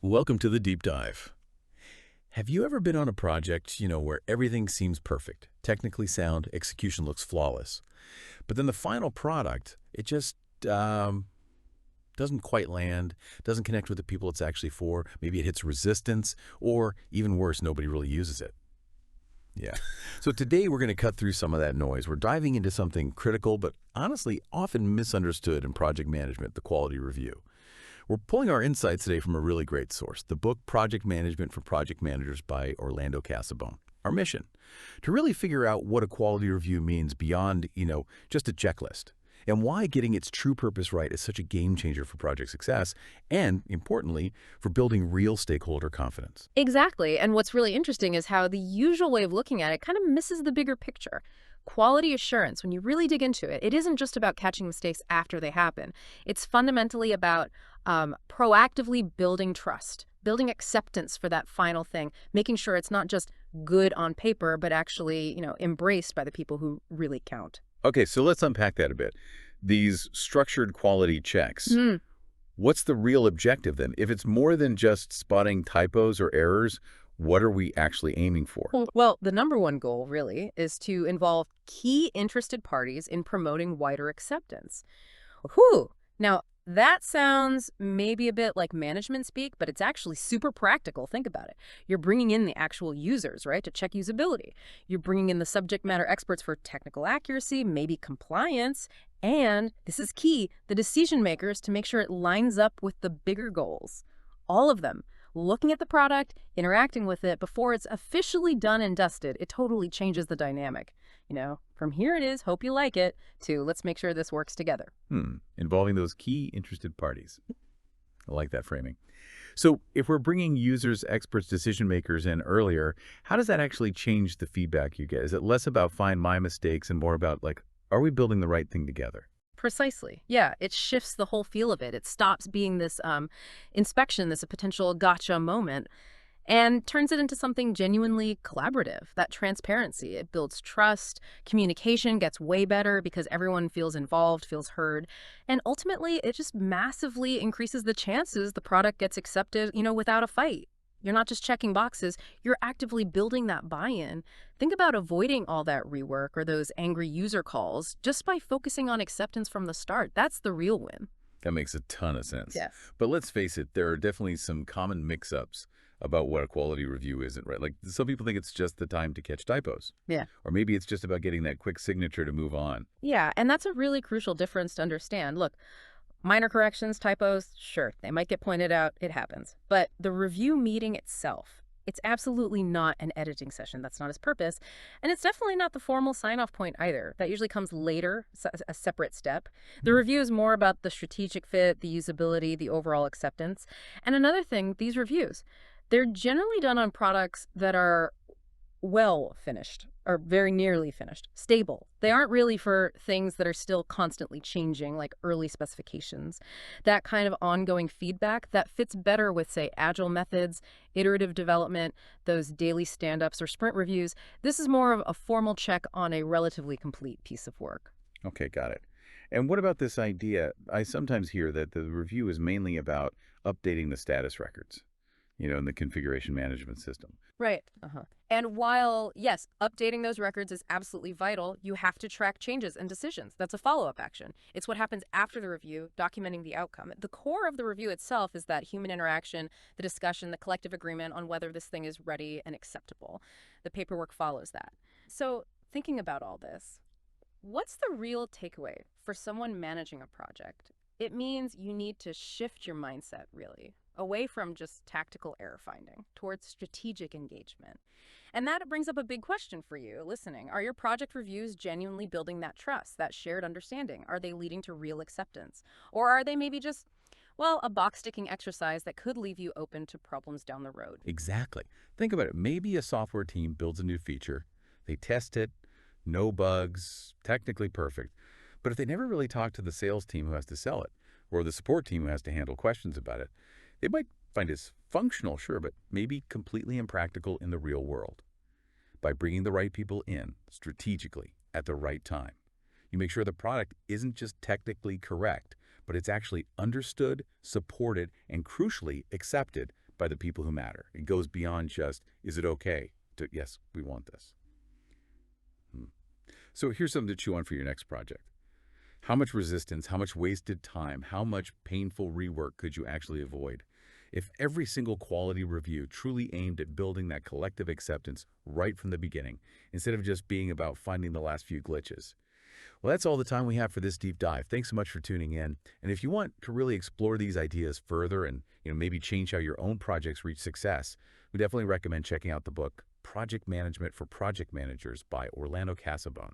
Welcome to the deep dive. Have you ever been on a project, where everything seems perfect, technically sound, execution looks flawless, but then the final product, it just doesn't quite land, doesn't connect with the people it's actually for, maybe it hits resistance, or even worse, nobody really uses it. Yeah. So today we're going to cut through some of that noise. We're diving into something critical, but honestly often misunderstood in project management, the quality review. We're pulling our insights today from a really great source, the book Project Management for Project Managers by Orlando Casabone. Our mission, to really figure out what a quality review means beyond, just a checklist, and why getting its true purpose right is such a game changer for project success, and, importantly, for building real stakeholder confidence. Exactly. And what's really interesting is how the usual way of looking at it kind of misses the bigger picture. Quality assurance, when you really dig into it, it isn't just about catching mistakes after they happen. It's fundamentally about proactively building trust, building acceptance for that final thing, making sure it's not just good on paper, but actually, embraced by the people who really count. Okay, so let's unpack that a bit. These structured quality checks, what's the real objective then? If it's more than just spotting typos or errors, what are we actually aiming for? Well, the number one goal, really, is to involve key interested parties in promoting wider acceptance. Whew. Now, that sounds maybe a bit like management speak, but it's actually super practical. Think about it. You're bringing in the actual users, right, to check usability. You're bringing in the subject matter experts for technical accuracy, maybe compliance, and, this is key, the decision makers to make sure it lines up with the bigger goals. All of them. Looking at the product, interacting with it before it's officially done and dusted, it totally changes the dynamic. From here it is, hope you like it, to let's make sure this works together. Involving those key interested parties. I like that framing. So if we're bringing users, experts, decision makers in earlier, how does that actually change the feedback you get? Is it less about find my mistakes and more about, are we building the right thing together? Precisely. Yeah, it shifts the whole feel of it. It stops being this inspection, this a potential gotcha moment, and turns it into something genuinely collaborative. That transparency, it builds trust, communication gets way better because everyone feels involved, feels heard, and ultimately it just massively increases the chances the product gets accepted, without a fight. You're not just checking boxes, you're actively building that buy-in. Think about avoiding all that rework or those angry user calls just by focusing on acceptance from the start. That's the real win. That makes a ton of sense. Yes. But let's face it, there are definitely some common mix-ups about what a quality review isn't, right? Like some people think it's just the time to catch typos. Yeah. Or maybe it's just about getting that quick signature to move on. Yeah, and that's a really crucial difference to understand. Look, minor corrections, typos, sure, they might get pointed out. It happens. But the review meeting itself, it's absolutely not an editing session. That's not its purpose. And it's definitely not the formal sign-off point either. That usually comes later, a separate step. The review is more about the strategic fit, the usability, the overall acceptance. And another thing, these reviews, they're generally done on products that are well finished or very nearly finished, stable. They aren't really for things that are still constantly changing, like early specifications. That kind of ongoing feedback that fits better with, say, agile methods, iterative development, those daily stand-ups or sprint reviews. This is more of a formal check on a relatively complete piece of work. Okay, got it. And what about this idea? I sometimes hear that the review is mainly about updating the status records, in the configuration management system. Right. And while, yes, updating those records is absolutely vital, you have to track changes and decisions. That's a follow-up action. It's what happens after the review, documenting the outcome. The core of the review itself is that human interaction, the discussion, the collective agreement on whether this thing is ready and acceptable. The paperwork follows that. So thinking about all this, what's the real takeaway for someone managing a project? It means you need to shift your mindset, really, away from just tactical error finding towards strategic engagement. And that brings up a big question for you listening. Are your project reviews genuinely building that trust, that shared understanding? Are they leading to real acceptance? Or are they maybe just, well, a box-ticking exercise that could leave you open to problems down the road? Exactly. Think about it. Maybe a software team builds a new feature. They test it, no bugs, technically perfect. But if they never really talk to the sales team who has to sell it, or the support team who has to handle questions about it, they might find it functional, sure, but maybe completely impractical in the real world. By bringing the right people in strategically at the right time, you make sure the product isn't just technically correct, but it's actually understood, supported, and crucially accepted by the people who matter. It goes beyond just, is it okay? To, yes, we want this. So here's something to chew on for your next project. How much resistance, how much wasted time, how much painful rework could you actually avoid if every single quality review truly aimed at building that collective acceptance right from the beginning, instead of just being about finding the last few glitches? Well, that's all the time we have for this deep dive. Thanks so much for tuning in. And if you want to really explore these ideas further and maybe change how your own projects reach success, we definitely recommend checking out the book Project Management for Project Managers by Orlando Casabon.